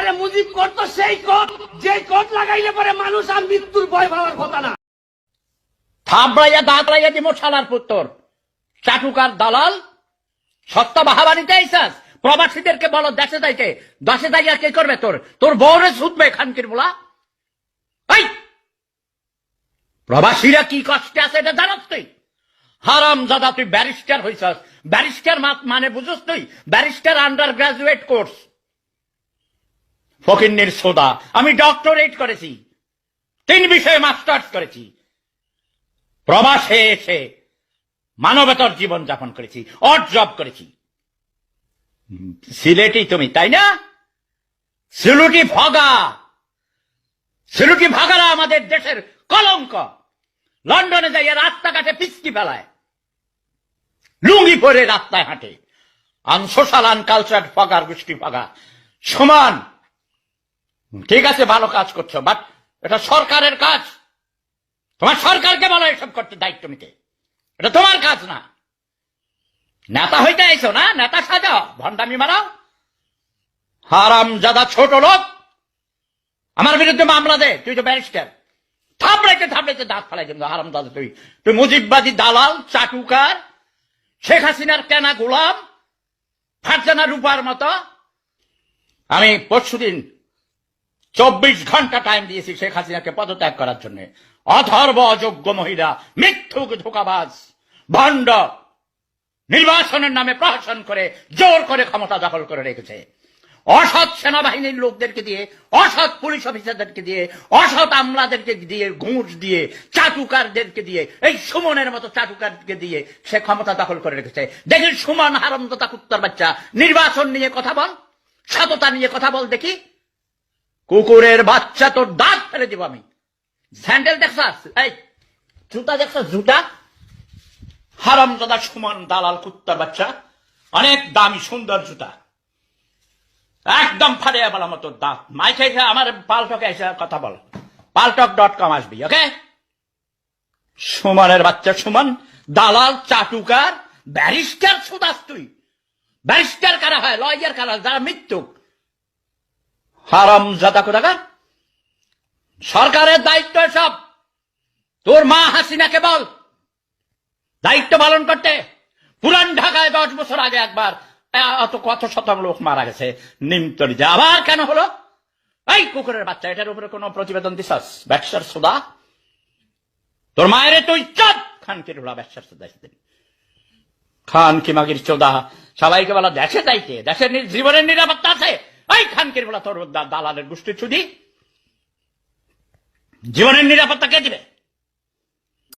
আরে মুজিব কোড তো সেই কোড যে কোড লাগাইলে পরে মানুষ আর মৃত্যুর ভয় পাওয়ার কথা না। থাবড়াইয়া দাঁতড়াইয়া দিব শালার পুত্তর চাটুকার দালাল সত্য বাহাবানিতে আইসাস। প্রবাসীদেরকে বলো দেশে যাইতে, দেশে যাইয়া কে করবে? তোর তোর বউরে ছুটবে খানকির বলা। এই প্রবাসীরা কি কষ্টে আছে এটা জানাস তুই? হারাম জাদা, তুই ব্যারিস্টার হইছস। ব্যারিস্টার মানে বুঝস তুই? Barrister undergraduate course. ফকিন্নির সোদা, আমি ডক্টরেট করেছি, 3 বিষয়ে মাস্টার্স করেছি। প্রবাসে এসে মানবতার জীবন যাপন করেছি, অড জব করেছি। সিলেটি তুমি, তাই না? সিলুটি ভাগা, সিলুটি ভাগারা আমাদের দেশের কলঙ্ক। লন্ডনে যাইয়া রাস্তাঘাটে পিচকি ফেলায়, লুঙ্গি পরে রাস্তায় হাঁটে। আনসোশাল আনকালচার ফাগার গোষ্ঠী ফাগা সমান। ঠিক আছে, ভালো কাজ করছো, বাট এটা সরকারের কাজ। তোমার সরকারকে বলো এসব করতে দায়িত্ব নিতে। এটা তোমার কাজ না। নেতা হইতে আইছো না, নেতা সাজাও, ভণ্ডামি মারাও। হারাম জাদা ছোট লোক, আমার বিরুদ্ধে মামলা দে। তুই তো ব্যারিস্টার। থাপড়াইতে থাপড়াইতে দাঁত ফেলাই দেব। হারাম দাদা, তুই মুজিববাদী দালাল, চাটুকার, শেখ হাসিনার কেনা গোলাম, ফারজানা রূপার মতো। আমি পরশুদিন 24 ঘন্টা টাইম দিয়েছি শেখ হাসিনাকে পদত্যাগ করার জন্য। অধর্ব, অযোগ্য মহিলা, মিথ্যুক, ধোঁকাবাজ, ভণ্ড, নির্বাচনের নামে প্রহসন করে জোর করে ক্ষমতা দখল করে রেখেছে। অসৎ সেনাবাহিনীর লোকদেরকে দিয়ে, অসৎ পুলিশ অফিসারদেরকে দিয়ে, অসৎ আমলাদেরকে দিয়ে, ঘুষ দিয়ে, চাটুকারদেরকে দিয়ে, এই সুমনের মতো চাটুকারকে দিয়ে সে ক্ষমতা দখল করে রেখেছে। দেখি সুমন হারামজাদা কুত্তার বাচ্চা, নির্বাচন নিয়ে কথা বল, সততা নিয়ে কথা বল দেখি। কুকুরের বাচ্চা, তোর দাঁত ফেলে দিব আমি। স্যান্ডেল দেখছাস? এই জুতা দেখছাস? জুতা? হারামজাদা সুমন দালাল কুত্তার বাচ্চা, অনেক দামি সুন্দর জুতা, একদম ফাড়িয়া বলা মতো দাঁত। মাইকে আমার পালটকে এসে কথা বল, paltok.com আসবি, ওকে? সুমনের বাচ্চা সুমন দালাল, চাটুকার, ব্যারিস্টার সুদাস তুই। ব্যারিস্টার কারা হয়? লয়ার কারা? যারা মৃত্যুক। হারামজাদা কোথাকার। সরকারের দায়িত্ব সব। তোর মা হাসিনাকে বল দায়িত্ব পালন করতে। পুরান ঢাকায় 10 বছর আগে একবার কত শত লোক মারা গেছে নিমতলিতে, আবার কেন হলো? এই কুকুরের বাচ্চা, এটার উপরে কোন প্রতিবেদন দিছাস? ব্যবসার সুদা, তোর মায়ের তুই চাঁদ খানকির হলো ব্যবসার সুদা। খানকি মাগির চোদা, সবাইকে বলা দেশে যাইতে, দেশের জীবনের নিরাপত্তা আছে। এই খানকির বলা তোর দালালের গোষ্ঠী চুদি, জীবনের নিরাপত্তা কে দিবে?